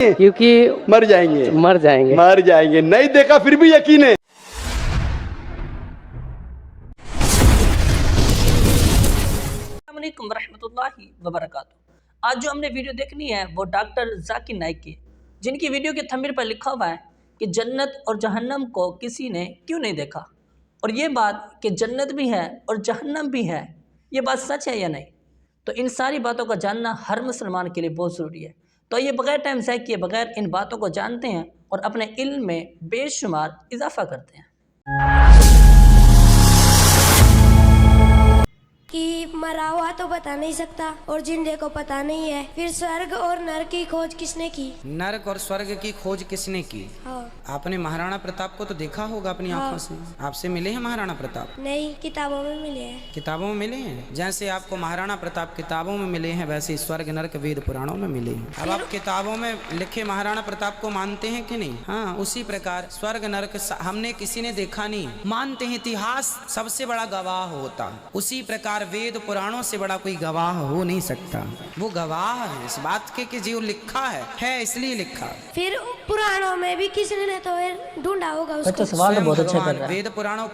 क्योंकि मर जाएंगे। मर जाएंगे। मर जाएंगे। नहीं देखा फिर भी यकीन है। अस्सलामुअलैकुम वरहमतुल्लाहि वबरकातुहू। आज जो हमने वीडियो देखनी है वो डॉक्टर जाकिर नाइक की, जिनकी वीडियो के थंबनेल पर लिखा हुआ है कि जन्नत और जहन्नम को किसी ने क्यों नहीं देखा। और ये बात कि जन्नत भी है और जहन्नम भी है, ये बात सच है या नहीं, तो इन सारी बातों का जानना हर मुसलमान के लिए बहुत ज़रूरी है। तो ये बग़ैर टाइम ज़ाय किए बगैर इन बातों को जानते हैं और अपने इल्म में बेशुमार इजाफ़ा करते हैं। कि मरा हुआ तो बता नहीं सकता और जिंदे को पता नहीं है, फिर स्वर्ग और नरक की खोज किसने की? नरक और स्वर्ग की खोज किसने की? हाँ। आपने महाराणा प्रताप को तो देखा होगा अपनी आंखों से। आपसे मिले हैं महाराणा प्रताप? नहीं, किताबों में मिले हैं। किताबों में मिले हैं? जैसे आपको महाराणा प्रताप किताबों में मिले हैं, वैसे स्वर्ग नरक वेद पुराणों में मिले हैं। अब आप किताबों में लिखे महाराणा प्रताप को मानते हैं कि नहीं? हाँ, उसी प्रकार स्वर्ग नरक हमने किसी ने देखा नहीं, मानते हैं इतिहास सबसे बड़ा गवाह होता। उसी प्रकार वेद पुराणों से बड़ा कोई गवाह हो नहीं सकता। वो गवाह है इस बात के कि जो लिखा है इसलिए लिखा। फिर पुराणों में भी किसी ने तो ढूंढा होगा उसको। अच्छा, सवाल तो बहुत अच्छा कर रहा है। वेद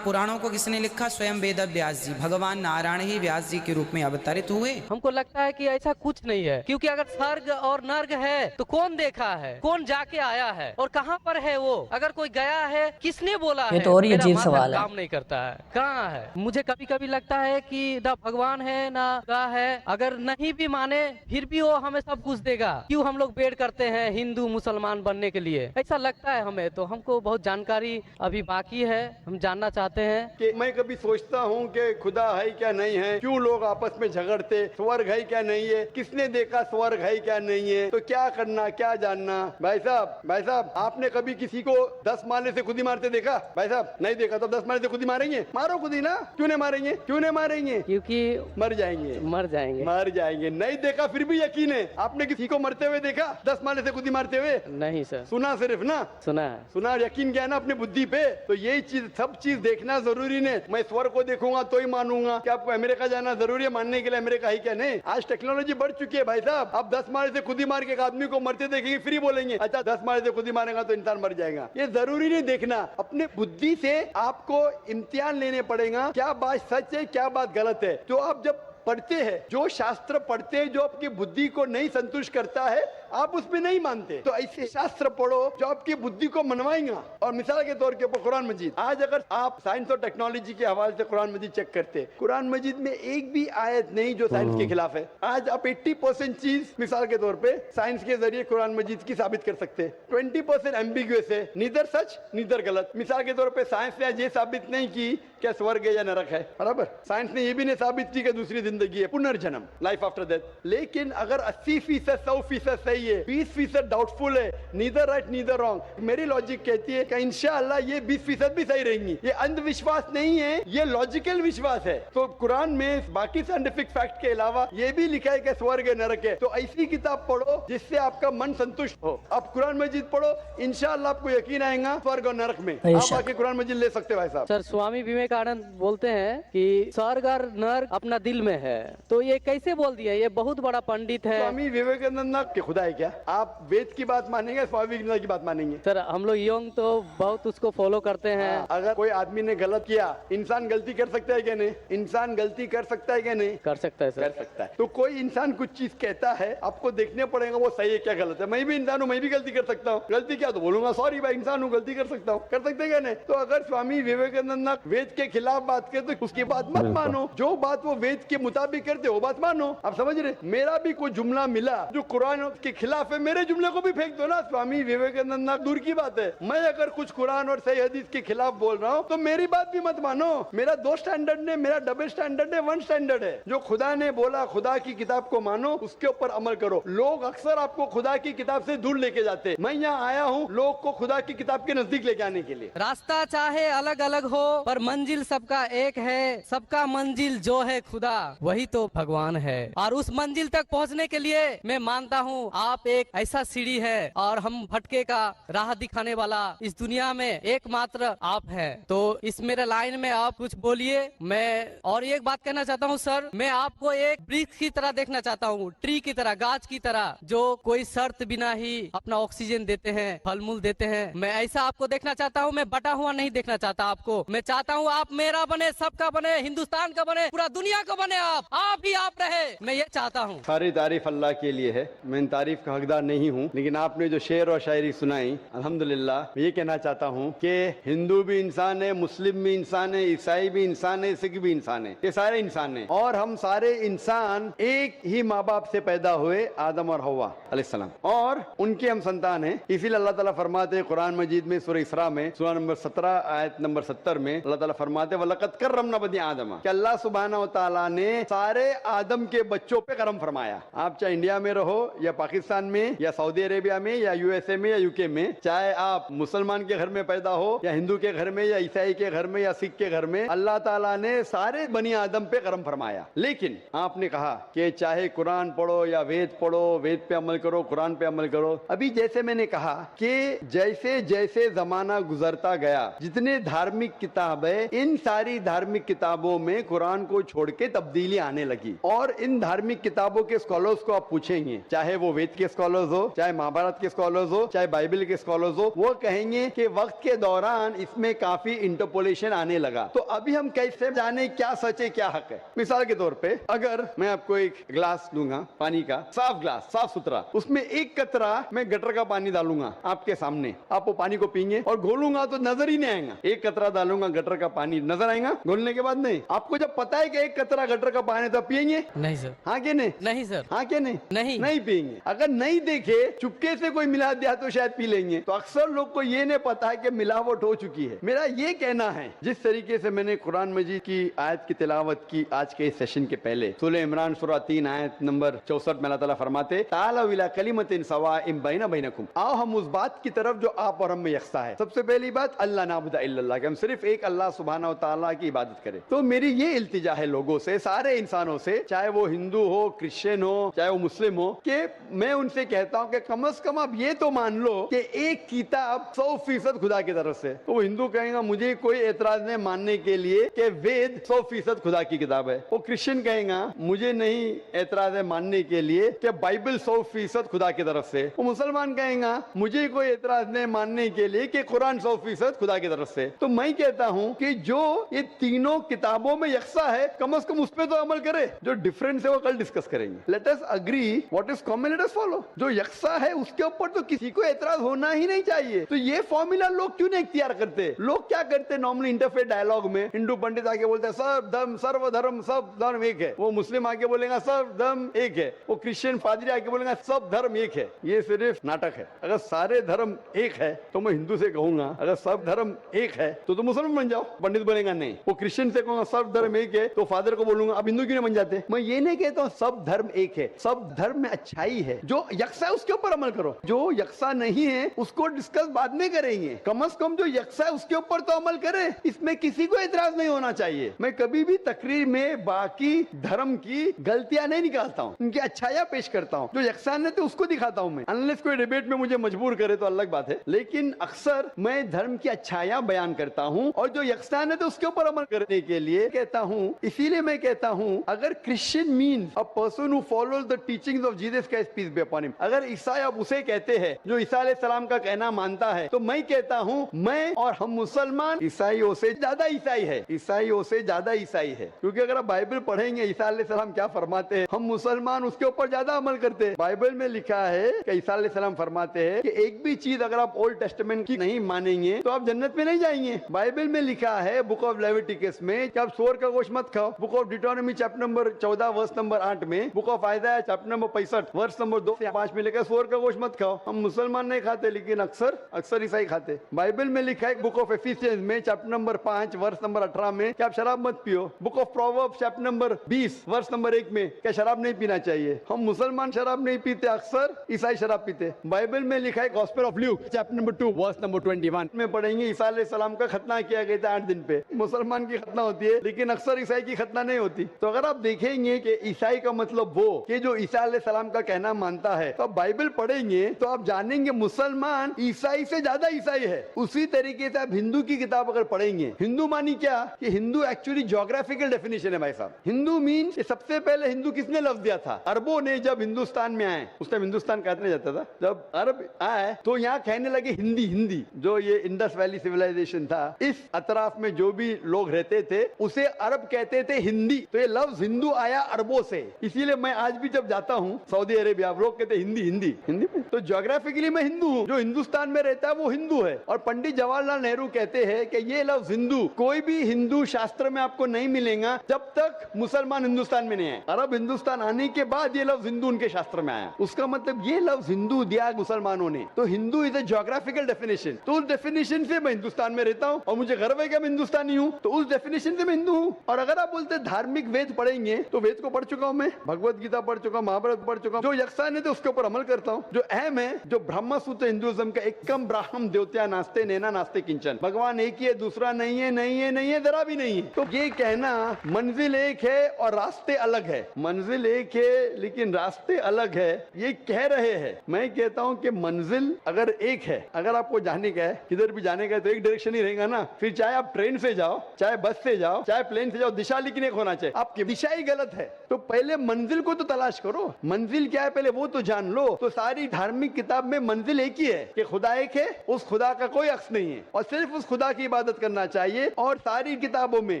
पुराणों को किसने लिखा? स्वयं वेद व्यास जी, भगवान नारायण ही व्यास जी के रूप में अवतरित हुए। हमको लगता है कि ऐसा कुछ नहीं है, क्योंकि अगर स्वर्ग और नर्क है तो कौन देखा है, कौन जाके आया है और कहाँ पर है वो? अगर कोई गया है, किसने बोला है? ये तो और ही मेरा अजीब माथा सवाल है। काम नहीं करता है, कहाँ है? मुझे कभी कभी लगता है कि ना भगवान है ना खुदा है। अगर नहीं भी माने फिर भी वो हमें सब कुछ देगा। क्यों हम लोग वेट करते हैं हिंदू मुसलमान बनने के लिए? ऐसा लगता है हमें। तो हमको बहुत जानकारी अभी बाकी है, हम जानना चाहते हैं। कि मैं कभी सोचता हूँ कि खुदा है क्या नहीं है, क्यों लोग आपस में झगड़ते, स्वर्ग है क्या नहीं है, किसने देखा स्वर्ग है क्या नहीं है, तो क्या करना क्या जानना। भाई साहब आपने कभी किसी को 10 मारने से खुद ही मारते देखा? भाई साहब नहीं देखा तो 10 मारने से खुद ही मारेंगे? मारो खुद ही ना। क्यों नहीं मारेंगे? क्यों नहीं मारेंगे? क्योंकि मर जाएंगे। मर जाएंगे। मर जाएंगे। नहीं देखा फिर भी यकीन है। आपने किसी को मरते हुए देखा? 10 मारने से खुद ही मारते हुए? नहीं सर। सुना सिर्फ ना? सुना, यकीन क्या ना अपनी बुद्धि पे। तो यही चीज सब चीज देखना जरूरी नहीं। मैं स्वर्ग को देखूंगा तो ही मानूंगा। क्या आपको अमेरिका जाना जरूरी है मानने के लिए अमेरिका है क्या? नहीं। आज टेक्नोलॉजी बढ़ चुकी है भाई साहब। आप 10 मारने से खुद ही मार के एक आदमी को मरते देखेंगे फिर ही बोलेंगे अच्छा 10 मारने से खुद ही मारेगा तो इंसान मर जाएगा। ये जरूरी नहीं देखना। अपने बुद्धि से आपको इम्तिहान लेने पड़ेगा, क्या बात सच है क्या बात गलत है। तो आप जब पढ़ते हैं, जो शास्त्र पढ़ते हैं जो आपकी बुद्धि को नहीं संतुष्ट करता है, आप उसमें नहीं मानते, तो ऐसे शास्त्र पढ़ो जो आपकी बुद्धि को मनवाएगा। और मिसाल के तौर के ऊपर कुरान मजीद, आज अगर आप साइंस और टेक्नोलॉजी के हवाले से कुरान मजीद चेक करते, कुरान मजीद में एक भी आयत नहीं जो साइंस के खिलाफ है। आज आप 80% चीज मिसाल के तौर पे साइंस के जरिए कुरान मजीद की साबित कर सकते हैं। 20% एम्बिग्युअस है, नीदर सच नीदर गलत। मिसाल के तौर पे साइंस ने ये साबित नहीं की क्या स्वर्ग है या नरक है, बराबर। साइंस ने ये भी नहीं साबित की कि दूसरी जिंदगी है, पुनर्जन्म, लाइफ आफ्टर डेथ। लेकिन अगर 80% 100% सही है, 20% डाउटफुल है, नीदर राइट नीदर रॉन्ग, मेरी लॉजिक कहती है कि इंशाअल्लाह ये 20% भी सही रहेंगी। ये अंधविश्वास नहीं है, ये लॉजिकल विश्वास है। तो कुरान में बाकी साइंटिफिक फैक्ट के अलावा ये भी लिखा है कि स्वर्ग है नरक है। तो ऐसी किताब पढ़ो जिससे आपका मन संतुष्ट हो। आप कुरान मजीद पढ़ो, इंशाअल्लाह आपको यकीन आएगा स्वर्ग और नरक में। आप आके कुरान मजीद ले सकते हो भाई साहब। सर, स्वामी विवेकानंद बोलते हैं कि स्वर्ग और नर्क अपना दिल में है, तो ये कैसे बोल दिया? ये बहुत बड़ा पंडित है। स्वामी विवेकानंद के खुदा है क्या? आप वेद की बात मानेंगे, स्वामी विवेकानंद की बात मानेंगे? सर, हम लोग यंग तो बहुत उसको फॉलो करते हैं। अगर कोई आदमी ने गलत किया, इंसान गलती कर सकता है क्या? नहीं। इंसान गलती कर सकता है क्या? नहीं कर सकता है सर। कर सकता है। तो कोई इंसान कुछ चीज कहता है, आपको देखने पड़ेगा वो सही है क्या गलत है। मैं भी इंसान हूँ, मैं भी गलती कर सकता हूँ। गलती क्या तो बोलूंगा सॉरी भाई, इंसान हूँ गलती कर सकता हूँ। कर सकते क्या? नहीं। तो अगर स्वामी विवेकानंद वेद के खिलाफ बात करे तो उसकी बात मत मानो। जो बात वो वेद के मुताबिक करते वो बात मानो। आप समझ रहे? मेरा भी कोई जुमला मिला जो कुरान के खिलाफ है, मेरे जुमले को भी फेंक दो ना। स्वामी विवेकानंद दूर की बात है, मैं अगर कुछ कुरान और सही हदीस के खिलाफ बोल रहा हूँ तो मेरी बात भी मत मानो। मेरा 2 स्टैंडर्ड नहीं, मेरा डबल स्टैंडर्ड है, 1 स्टैंडर्ड है। जो खुदा ने बोला, खुदा की किताब को मानो, उसके ऊपर अमल करो। लोग अक्सर आपको खुदा की किताब से दूर लेके जाते। मैं यहाँ आया हूँ लोग को खुदा की किताब के नजदीक लेके आने के लिए। रास्ता चाहे अलग अलग हो पर मंजिल सबका एक है। सबका मंजिल जो है खुदा, वही तो भगवान है। और उस मंजिल तक पहुंचने के लिए मैं मानता हूँ आप एक ऐसा सीढ़ी है और हम भटके का राह दिखाने वाला इस दुनिया में एकमात्र आप हैं। तो इस मेरे लाइन में आप कुछ बोलिए। मैं और एक बात कहना चाहता हूँ सर, मैं आपको एक वृक्ष की तरह देखना चाहता हूँ, ट्री की तरह, गाछ की तरह, जो कोई शर्त बिना ही अपना ऑक्सीजन देते हैं, फल मूल देते हैं। मैं ऐसा आपको देखना चाहता हूँ। मैं बटा हुआ नहीं देखना चाहता आपको। मैं चाहता हूँ आप मेरा बने, सबका बने, हिंदुस्तान का बने, पूरा दुनिया का बने। आप ही आप रहे, मैं ये चाहता हूँ। सारी तारीफ अल्लाह के लिए है, मैं इन तारीफ का हकदार नहीं हूँ, लेकिन आपने जो शेर और शायरी सुनाई, अल्हम्दुलिल्लाह। मैं ये कहना चाहता हूँ कि हिंदू भी इंसान है, मुस्लिम भी इंसान है, ईसाई भी इंसान है, सिख भी इंसान है, ये सारे इंसान हैं। और हम सारे इंसान एक ही माँ बाप से पैदा हुए, आदम और हव्वा अलैहिस्सलाम, और उनके हम संतान हैं। इसीलिए अल्लाह ताला फरमाते हैं कुरान मजीद में सूरह इसरा में सूरा नंबर 17 आयत नंबर 70 में अल्लाह ताला फरमाते हैं वलक़द कर्रमना बनी आदम, कि अल्लाह सुब्हानहू व तआला ने सारे आदम के बच्चों पे करम फरमाया। आप चाहे इंडिया में रहो या पाकिस्तान में या सऊदी अरेबिया में या यूएसए में या यूके में, चाहे आप मुसलमान के घर में पैदा हो या हिंदू के घर में या ईसाई के घर में या सिख के घर में, अल्लाह ताला ने सारे बनी आदम पे करम फरमाया। लेकिन आपने कहा कि चाहे कुरान पढ़ो या वेद पढ़ो, वेद पे अमल करो, कुरान पे अमल करो। अभी जैसे मैंने कहा कि जैसे जैसे जमाना गुजरता गया, जितने धार्मिक किताब है, इन सारी धार्मिक किताबों में कुरान को छोड़ के तब्दीली आने लगी। और इन धार्मिक किताबों के स्कॉलर्स को आप पूछेंगे, चाहे वो वेद के स्कॉलर्स हो, चाहे महाभारत के स्कॉलर्स हो, चाहे बाइबल के स्कॉलर्स हो, वो कहेंगे कि वक्त के दौरान इसमें काफी इंटरपोलेशन आने लगा। तो अभी हम कैसे जाने क्या सच है क्या हक है? मिसाल के तौर पे अगर मैं आपको एक ग्लास दूंगा पानी का, साफ ग्लास, साफ सुथरा, उसमें एक कतरा मैं गटर का पानी डालूंगा आपके सामने, आप वो पानी को पीएंगे और घोलूंगा तो नजर ही नहीं आएगा। एक कतरा डालूंगा गटर का पानी, नजर आएगा घोलने के बाद? नहीं। आपको जब पता है कि एक कतरा गटर का पानी, तो पिएंगे? नहीं सर। हाँ के नहीं? नहीं सर। हाँ के नहीं? नहीं पिएंगे। अगर नहीं देखे, चुपके से कोई मिला दिया तो शायद पी लेंगे। तो अक्सर लोग को ये नहीं पता है कि मिलावट हो चुकी है। मेरा ये कहना है, जिस तरीके से मैंने कुरान मजीद की आयत की तिलावत की आज के इस सेशन के पहले, सूरह इमरान सूरा 3 आयत नंबर 64 में अल्लाह ताला फरमाते तालू इला कलिमतिन सवाइन बैना बैनकुम, आओ हम उस बात की तरफ जो आप और हम में यकसा है। सबसे पहली बात अल्लाह नाबुदा इल्लल्लाह, कि हम सिर्फ एक अल्लाह सुब्हानहू व तआला की इबादत करें। तो मेरी ये इल्तिजा है लोगों से, सारे इंसानों से, चाहे वो हिंदू हो, क्रिश्चियन हो, चाहे वो मुस्लिम हो, कि मैं उनसे कहता हूं कि कम से कम आप ये तो मान लो कि एक किताब 100% खुदा की तरफ से। तो वो हिंदू कहेगा मुझे कोई एतराज नहीं मानने के लिए कि वेद 100% खुदा की किताब है। वो क्रिश्चियन कहेगा मुझे नहीं एतराज है मानने के लिए कि बाइबल 100% खुदा की तरफ से। वो मुसलमान कहेगा मुझे कोई एतराज नहीं मानने के लिए कि कुरान 100% खुदा की तरफ से। तो मैं कहता हूं कि जो ये तीनों किताबों में यकसा है, कम से कम उस पर तो अमल करे। जो डिफरेंस है वो कल डिस्कस करेंगे। Let us agree what is common, let us follow. जो यकसा है उसके ऊपर तो किसी को एतराज होना ही नहीं चाहिए। तो ये फॉर्मूला लोग क्यों नहीं इख्तियार करते? लोग क्या करते नॉर्मली इंटरफेथ डायलॉग में, हिंदू पंडित आके बोलते हैं सब धर्म सर्वधर्म सब धर्म एक है, वो मुस्लिम आके बोलेगा सब धर्म एक है, वो क्रिश्चियन पादरी आके बोलेगा सब धर्म एक है। ये सिर्फ नाटक है। अगर सारे धर्म एक है तो मैं हिंदू से कहूंगा अगर सब धर्म एक है तो मुसलमान बन जाओ। पंडित बोलेगा नहीं। वो क्रिश्चियन से कहूंगा सब धर्म एक है तो फादर को बोलूंगा अब हिंदू क्यों नहीं बन जाते? मैं ये नहीं कहता हूं सब धर्म एक है, सब धर्म में अच्छाई है। जो यकसा है उसके ऊपर अमल करो, जो यकसा नहीं है उसको डिस्कस बाद में करेंगे। कम से कम जो यकसा है उसके ऊपर तो अमल करे, इसमें किसी को एतराज नहीं होना चाहिए। मैं कभी भी तकरीर में बाकी धर्म की गलतियां नहीं निकालता हूं, उनकी अच्छाइयां पेश करता हूं। जो यकसानियत है उसको दिखाता हूं मैं, अनलेस कोई डिबेट में मुझे मजबूर करे तो अलग बात है। लेकिन अक्सर मैं धर्म की अच्छाइयां बयान करता हूं और जो यकसानियत है उसके ऊपर अमल करने के लिए कहता हूं। इसीलिए मैं कहता हूं अगर Christian means a person who follows the teachings of Jesus Christ peace be upon him, अगर ईसाई अब उसे कहते हैं जो ईसा अलैहिस्सलाम का कहना मानता है, तो मैं कहता हूं मैं और हम मुसलमान ईसाइयों से ज्यादा ईसाई है, ईसाइयों से ज्यादा ईसाई है। क्योंकि अगर आप बाइबल पढ़ेंगे ईसा अलैहिस्सलाम क्या फरमाते हैं, हम मुसलमान उसके ऊपर ज्यादा अमल करते हैं। बाइबल में लिखा है कि ईसा अलैहिस्सलाम फरमाते हैं कि एक भी चीज अगर आप ओल्ड टेस्टामेंट की नहीं मानेंगे तो आप जन्नत में नहीं जाएंगे। बाइबल में लिखा है बुक ऑफ लेविटिकस में कि आप सूअर का गोश्त मत खाओ। Book of Deuteronomy chapter number 14 verse number 8 में, book of Isaiah chapter number 65 verse number 2 से 5 में लिखा है सूअर का गोश्त मत खाओ। हम मुसलमान नहीं खाते लेकिन अक्सर ईसाई खाते। बाइबल में लिखा है बुक ऑफ एफिसियंस में चैप्टर नंबर 5 वर्स नंबर 18 में कि आप शराब मत पियो। Book of Proverbs chapter number 20 verse number 1 में क्या शराब नहीं पीना चाहिए। हम मुसलमान शराब नहीं पीते, अक्सर ईसाई शराब पीते। बाइबल में लिखा है Gospel of Luke chapter number 2 verse number 21 में पढ़ेंगे ईसा अलैहिस्सलाम का खतना किया गया था 8 दिन पे। मुसलमान की खतना होती है लेकिन अक्सर ईसाई की खतना नहीं होती। तो अगर आप देखेंगे कि ईसाई का मतलब वो कि जो ईसा अलैहिस्सलाम का कहना मानते मानता है, तो आप बाइबल पढ़ेंगे तो आप जानेंगे मुसलमान ईसाई से ज्यादा ईसाई है। उसी तरीके से आप हिंदू की किताब अगर पढ़ेंगे, हिंदू मानी क्या कि हिंदू एक्चुअली ज्योग्राफिकल डेफिनेशन है भाई साहब। हिंदू मीन्स सबसे पहले हिंदू किसने लफ्ज दिया था? अरबों ने जब हिंदुस्तान में आए, उस टाइम हिंदुस्तान कहते नहीं जाता था, जब अरब आए तो यहाँ कहने लगे हिंदी। हिंदी जो ये इंडस वैली सिविलाइजेशन था, इस अतराफ में जो भी लोग रहते थे उसे अरब कहते थे हिंदी। तो ये लफ्ज हिंदू आया अरबों से। इसीलिए मैं आज भी जब जाता हूँ सऊदी अरेबिया, लोग कहते हिंदी हिंदी हिंदी में, तो ज्योग्राफिकली मैं हिंदू हूँ। जो हिंदुस्तान में रहता है वो हिंदू है। और पंडित जवाहरलाल नेहरू कहते हैं कि ये लफ्ज हिंदू कोई भी हिंदू शास्त्र में आपको नहीं मिलेगा जब तक मुसलमान हिंदुस्तान में नहीं आए। अरब हिंदुस्तान आने के बाद ये लफ्ज हिंदू उनके शास्त्र में आया। उसका मतलब ये लफ्ज हिंदू दिया मुसलमानों ने। तो Hindu is a geographical definition. तो उस डेफिनेशन से मैं हिंदुस्तान में रहता हूँ और मुझे गर्व है कि मैं हिंदुस्तानी हूँ। तो उस डेफिनेशन से मैं हिंदू हूँ। और अगर आप बोलते धार्मिक वेद पढ़ेंगे तो वेद को पढ़ चुका हूँ मैं, भगवत गीता पढ़ चुका हूँ, महाभारत पढ़ चुका हूँ। जो यक्षान है तो उसके ऊपर अमल करता हूँ। जो अहम है, जो ब्रह्म सूत्र हिंदुइज्म का एकम ब्राह्मण द्योत्या नास्ते नैना नास्ते किंचन, भगवान एक ही है, दूसरा नहीं है, नहीं है, नहीं है, जरा भी नहीं है। तो ये कहना मंजिल एक है और रास्ते अलग है, मंजिल एक है लेकिन रास्ते अलग है, ये कह रहे हैं। मैं कहता हूँ कि मंजिल अगर एक है, अगर आपको जाने का है, किधर भी जाने का है तो एक डायरेक्शन ही रहेगा ना। फिर चाहे आप ट्रेन से जाओ, चाहे बस से जाओ, चाहे प्लेन से जाओ, दिशा लेकिन एक होना चाहिए। आपकी दिशा ही गलत है तो पहले मंजिल को तो तलाश करो। मंजिल क्या है पहले वो तो जान लो। तो सारी धार्मिक किताब में मंजिल एक ही है कि खुदा एक है, उस खुदा का कोई अक्स नहीं है और सिर्फ उस खुदा की इबादत करना चाहिए। और सारी किताबों में,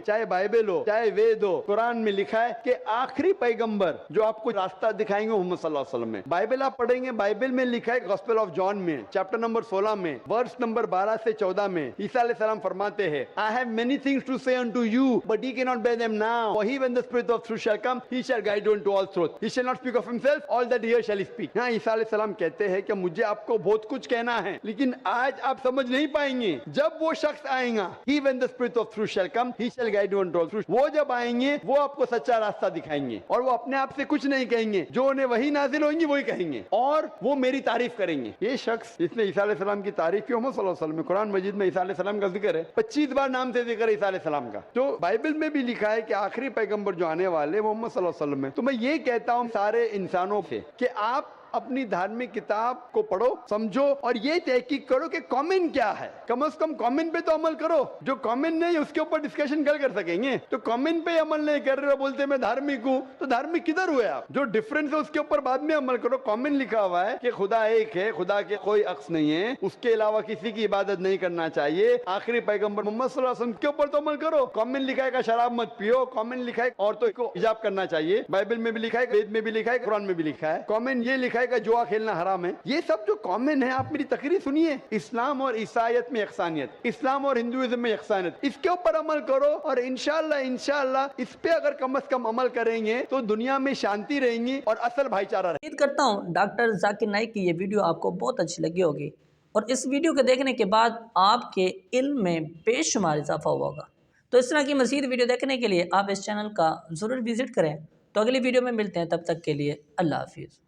चाहे बाइबल हो, चाहे वेद हो, कुरान में लिखा है कि आखिरी पैगंबर जो आपको रास्ता दिखाएंगे मोहम्मद सल्लल्लाहु अलैहि वसल्लम में। बाइबल आप पढ़ेंगे, बाइबल में लिखा है गॉस्पेल ऑफ जॉन में चैप्टर नंबर 16 में वर्स नंबर 12 से 14 में ईसा अलैहिस्सलाम फरमाते हैं, I have many things to say unto you but ye cannot bear them now, for he when the spirit of truth shall come he shall guide you into all truth, he shall not speak of himself, all that he hears shall he speak। यहाँ ईसा अलैहिस्सलाम कहते हैं कि मुझे आपको बहुत कुछ कहना है लेकिन आज आप समझ नहीं पाएंगे। जब वो शख्स आएगा, he when the spirit of truth shall come he shall guide you into all truth, वो जब आएंगे वो आपको सच्चा रास्ता दिखाएंगे और वो अपने आप से कुछ नहीं कहेंगे, जो उन्हें वही नाजिल होंगी वही कहेंगे और वो मेरी तारीफ करेंगे। ये शख्स जिसने ईसा अलैहिस्सलाम की तारीफ की, मोहम्मद सल्लल्लाहु अलैहि वसल्लम में कुरान मजीद में ईसा अलैहिस्सलाम का जिक्र है, 25 बार नाम से जिक्र है ईसा अलैहिस्सलाम का। तो बाइबल में भी लिखा है कि आखिरी पैगंबर जो आने वाले मोहम्मद सल्लल्लाहु अलैहि वसल्लम है। तो मैं ये कहता हूँ सारे इंसानों से कि आप अपनी धार्मिक किताब को पढ़ो, समझो और ये तहकीक करो कि कमेंट क्या है। कम से कम कमेंट पे तो अमल करो। जो कमेंट नहीं उसके ऊपर डिस्कशन कल कर सकेंगे। तो कमेंट पे अमल नहीं कर रहे हो, बोलते मैं धार्मिक हूँ, तो धार्मिक किधर हुए आप? जो डिफरेंस है उसके ऊपर बाद में अमल करो। कमेंट लिखा हुआ है कि खुदा एक है, खुदा के कोई अक्स नहीं है, उसके अलावा किसी की इबादत नहीं करना चाहिए, आखिरी पैगंबर मोहम्मद सल्लल्लाहु अलैहि वसल्लम के ऊपर तो अमल करो। कमेंट लिखा है शराब मत पियो, कमेंट लिखा है औरतों को हिजाब करना चाहिए, बाइबल में भी लिखा है, वेद में भी लिखा है, कुरान में भी लिखा है। कमेंट ये लिखा है जुआ खेलना हराम है। ये सब जो कॉमन है, आप मेरी तकरीर सुनिए। इस्लाम और ईसाईयत में यकसानियत, इस्लाम और हिंदुइज्म में यकसानियत, इसके ऊपर अमल करो और इंशाअल्लाह इस पे अगर कम से कम अमल करेंगे तो दुनिया में शांति रहेंगी और असल भाईचारा रहेगा। उम्मीद करता हूँ डॉक्टर जाकिर नाइक की ये वीडियो आपको बहुत अच्छी लगी होगी और इस वीडियो को देखने के बाद आपके इल्म में बेशुमार इजाफा हुआ होगा। तो इस तरह की मज़ीद वीडियो देखने के लिए आप इस चैनल का ज़रूर विज़िट करें। तो अगली वीडियो में मिलते हैं, तब तक के लिए अल्लाह हाफिज़।